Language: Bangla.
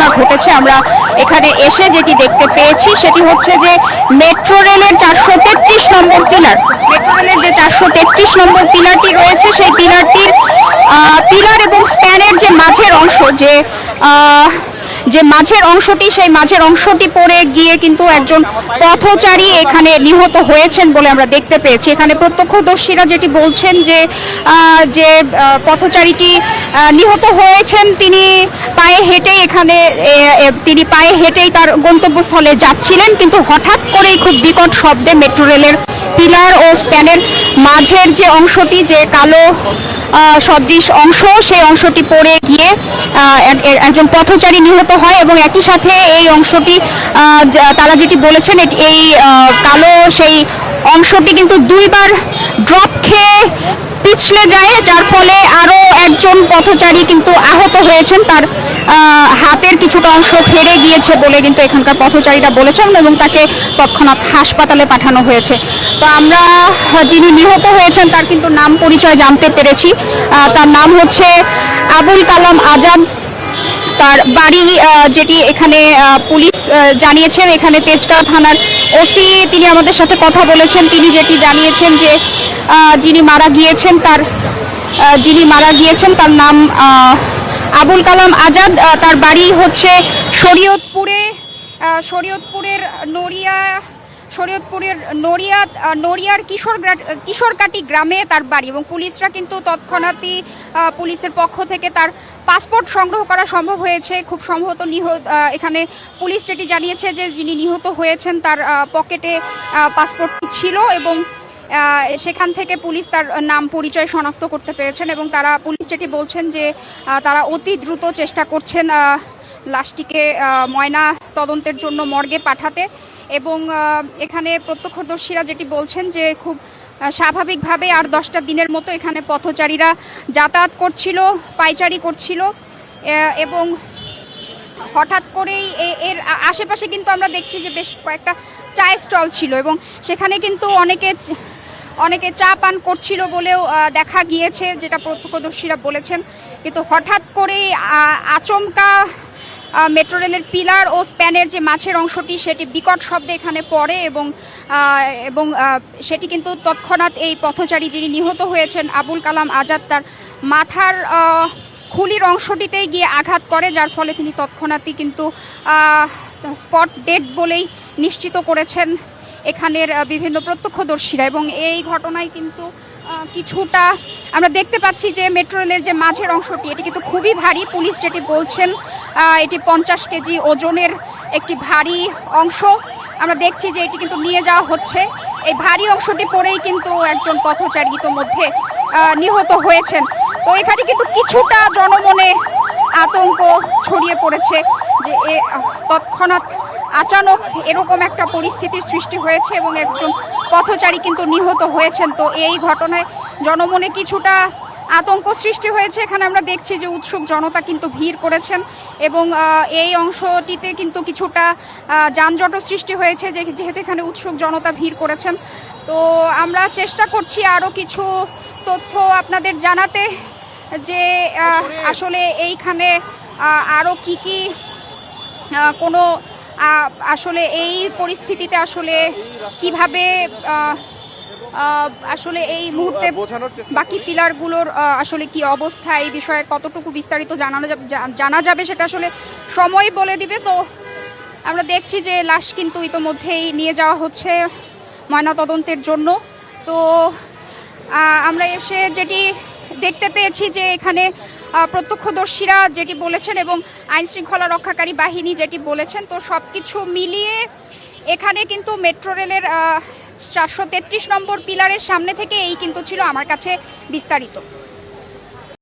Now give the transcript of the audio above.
ঘটনা ঘটেছে আমরা এখানে এসে যেটি দেখতে পেয়েছি সেটি হচ্ছে যে মেট্রো রেলের 433 নম্বর পিলার, মেট্রো রেলের যে 433 নম্বর পিলারটি রয়েছে সেই পিলারটির পিলার এবং স্প্যানের যে মাঝের অংশ, যে মাঝের অংশটি, সেই মাঝের অংশটি পড়ে গিয়ে কিন্তু একজন পথচারী এখানে নিহত হয়েছেন বলে আমরা দেখতে পেয়েছি। এখানে প্রত্যক্ষদর্শীরা যেটি বলছেন যে পথচারীটি নিহত হয়েছেন তিনি পায়ে হেঁটেই তার গন্তব্যস্থলে যাচ্ছিলেন, কিন্তু হঠাৎ করেই খুব বিকট শব্দে মেট্রো রেলের পিলার ও স্প্যানের মাঝের যে অংশটি, যে কালো সদৃশ অংশ, সেই অংশটি পড়ে গিয়ে একজন পথচারী নিহত হয় এবং একই সাথে এই অংশটি তারা যেটি বলেছেন এই কালো সেই অংশটি কিন্তু দুইবার ড্রপ খেয়ে পিছলে যায়, যার ফলে আরও একজন পথচারী কিন্তু আহত হয়েছেন, তার হাতের কিছুটা অংশ ফেরে গিয়েছে বলে কিন্তু এখানকার পথচারীরা বলেছেন এবং তাকে তৎক্ষণাৎ হাসপাতালে পাঠানো হয়েছে। তো আমরা যিনি নিহত হয়েছেন তার কিন্তু নাম পরিচয় জানতে পেরেছি। তার নাম হচ্ছে আবুল কালাম আজাদ। তার বাড়ি যেটি এখানে পুলিশ জানিয়েছেন, এখানে তেজগাঁও থানার ওসি তিনি আমাদের সাথে কথা বলেছেন, তিনি যেটি জানিয়েছেন যে যিনি মারা গিয়েছেন তার নাম আবুল কালাম আজাদ। তার বাড়ি হচ্ছে শরীয়তপুরের নড়িয়ার কিশোরকাটি গ্রামে তার বাড়ি এবং পুলিশরা কিন্তু তৎক্ষণাৎই পুলিশের পক্ষ থেকে তার পাসপোর্ট সংগ্রহ করা সম্ভব হয়েছে। খুব সম্ভবত এখানে পুলিশ যেটি জানিয়েছে যে যিনি নিহত হয়েছেন তার পকেটে পাসপোর্টটি ছিল এবং সেখান থেকে পুলিশ তার নাম পরিচয় শনাক্ত করতে পেরেছেন এবং পুলিশ যেটি বলছেন যে তারা অতি দ্রুত চেষ্টা করছেন লাশটিকে ময়না তদন্তের জন্য মর্গে পাঠাতে। এবং এখানে প্রত্যক্ষদর্শীরা যেটি বলছেন যে খুব স্বাভাবিকভাবে আর 10টা দিনের মতো এখানে পথচারীরা যাতায়াত করছিল, পায়চারি করছিল এবং হঠাৎ করেই এর আশেপাশে কিন্তু আমরা দেখছি যে বেশ কয়েকটা চায়ের স্টল ছিল এবং সেখানে কিন্তু অনেকে চা পান করছিল বলেও দেখা গিয়েছে, যেটা প্রত্যক্ষদর্শীরা বলেছেন। কিন্তু হঠাৎ করেই আচমকা মেট্রো রেলের পিলার ও স্প্যানের যে মাঝের অংশটি সেটি বিকট শব্দে এখানে পড়ে এবং সেটি কিন্তু তৎক্ষণাৎ এই পথচারী যিনি নিহত হয়েছেন আবুল কালাম আজাদ তার মাথার খুলির অংশটিতেই গিয়ে আঘাত করে, যার ফলে তিনি তৎক্ষণাৎই কিন্তু স্পট ডেড বলেই নিশ্চিত করেছেন এখানের বিভিন্ন প্রত্যক্ষদর্শীরা। এবং এই ঘটনায় কিন্তু কিছুটা আমরা দেখতে পাচ্ছি যে মেট্রো রেলের যে মাঝের অংশটি এটি কিন্তু খুবই ভারী। পুলিশ যেটি বলছেন এটি 50 কেজি ওজনের একটি ভারী অংশ। আমরা দেখছি যে এটি কিন্তু নিয়ে যাওয়া হচ্ছে। এই ভারী অংশটি পড়েই কিন্তু একজন পথচারী ইতোমধ্যে নিহত হয়েছেন। তো এখানে কিন্তু কিছুটা জনমনে আতঙ্ক ছড়িয়ে পড়েছে যে তৎক্ষণাৎ আচানক এরকম একটা পরিস্থিতির সৃষ্টি হয়েছে এবং একজন পথচারী কিন্তু নিহত হয়েছেন। তো এই ঘটনায় জনমনে কিছুটা আতঙ্ক সৃষ্টি হয়েছে। এখানে আমরা দেখছি যে উৎসুক জনতা কিন্তু ভিড় করেছেন এবং এই অংশটিতে কিন্তু কিছুটা যানজটও সৃষ্টি হয়েছে যেহেতু এখানে উৎসুক জনতা ভিড় করেছেন। তো আমরা চেষ্টা করছি আরও কিছু তথ্য আপনাদের জানাতে যে আসলে এইখানে আরও কি কোনো আসলে এই পরিস্থিতিতে আসলে কিভাবে আসলে এই মুহূর্তে বাকি পিলারগুলোর আসলে কি অবস্থা, এই বিষয়ে কতটুকু বিস্তারিত জানা যাবে সেটা আসলে সময় বলে দিবে। তো আমরা দেখছি যে লাশ কিন্তু ইতোমধ্যেই নিয়ে যাওয়া হচ্ছে ময়নাতদন্তের জন্য। তো আমরা এসে যেটি দেখতে পেয়েছি যে এখানে প্রত্যক্ষদর্শীরা যেটি বলেছেন এবং আইনশৃঙ্খলা রক্ষাকারী বাহিনী যেটি বলেছেন, তো সব কিছু মিলিয়ে এখানে কিন্তু মেট্রো রেলের 433 নম্বর পিলারের সামনে থেকে এই কিন্তু ছিল আমার কাছে বিস্তারিত।